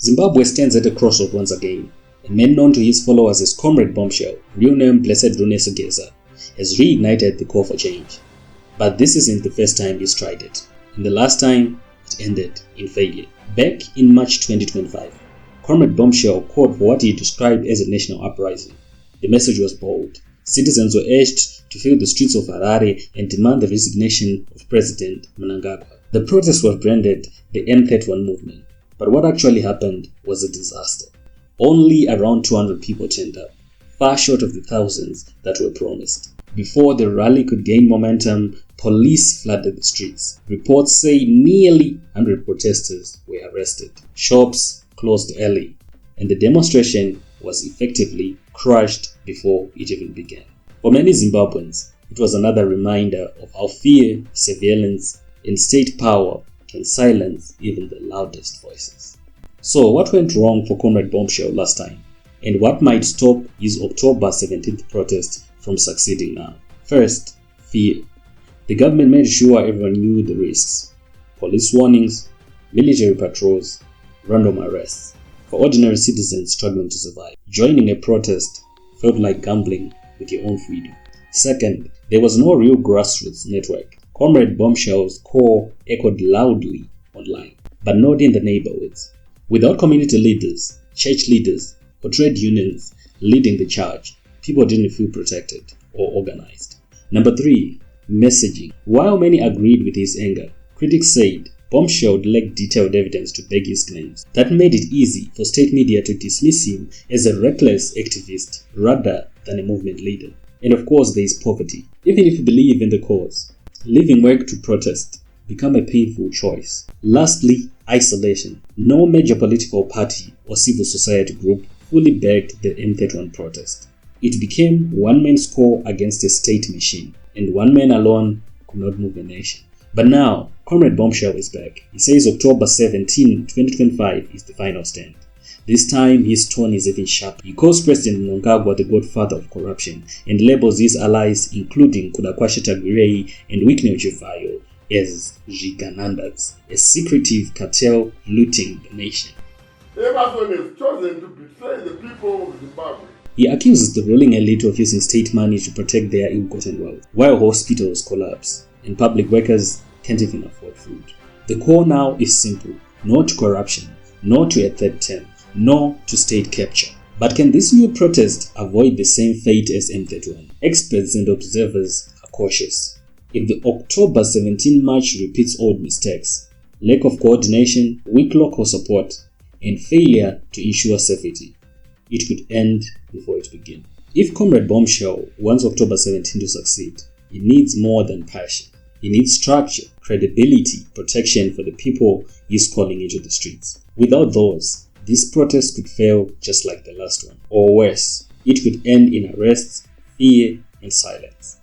Zimbabwe stands at a crossroad once again. A man known to his followers as Comrade Bombshell, real name Blessed Runesu Geza, has reignited the call for change. But this isn't the first time he's tried it, and the last time it ended in failure. Back in March 2025, Comrade Bombshell called for what he described as a national uprising. The message was bold. Citizens were urged to fill the streets of Harare and demand the resignation of President Mnangagwa. The protest was branded the M31 movement, but what actually happened was a disaster. Only around 200 people turned up, far short of the thousands that were promised. Before the rally could gain momentum, police flooded the streets. Reports say nearly 100 protesters were arrested. Shops closed early, and the demonstration was effectively crushed before it even began. For many Zimbabweans, it was another reminder of how fear, surveillance, and state power can silence even the loudest voices. So what went wrong for Comrade Bombshell last time? And what might stop his October 17th protest from succeeding now? First, fear. The government made sure everyone knew the risks. Police warnings, military patrols, random arrests. For ordinary citizens struggling to survive, joining a protest felt like gambling with your own freedom. Second, there was no real grassroots network. Comrade Bombshell's core echoed loudly online, but not in the neighborhoods. Without community leaders, church leaders, or trade unions leading the charge, people didn't feel protected or organized. Number 3, messaging. While many agreed with his anger, critics said Bombshell lacked detailed evidence to back his claims. That made it easy for state media to dismiss him as a reckless activist rather than a movement leader. And of course, there is poverty. Even if you believe in the cause, leaving work to protest became a painful choice. Lastly, isolation. No major political party or civil society group fully backed the M31 protest. It became one man's score against a state machine, and one man alone could not move a nation. But now, Comrade Bombshell is back. He says October 17, 2025 is the final stand. This time, his tone is even sharp. He calls President Mnangagwa the godfather of corruption and labels his allies, including Kudakwashe Tagirei and Wicknell Chivayo, as Giganandas, a secretive cartel looting the nation. Emerson has chosen to betray the people of Zimbabwe. He accuses the ruling elite of using state money to protect their ill-gotten wealth, while hospitals collapse and public workers can't even afford food. The call now is simple: no to corruption, no to a third term, no to state capture. But can this new protest avoid the same fate as M31? Experts and observers are cautious. If the October 17 march repeats old mistakes, lack of coordination, weak local support, and failure to ensure safety, it could end before it begins. If Comrade Bombshell wants October 17 to succeed, it needs more than passion. It needs structure, credibility, protection for the people he's calling into the streets. Without those, this protest could fail just like the last one. Or worse, it could end in arrests, fear, and silence.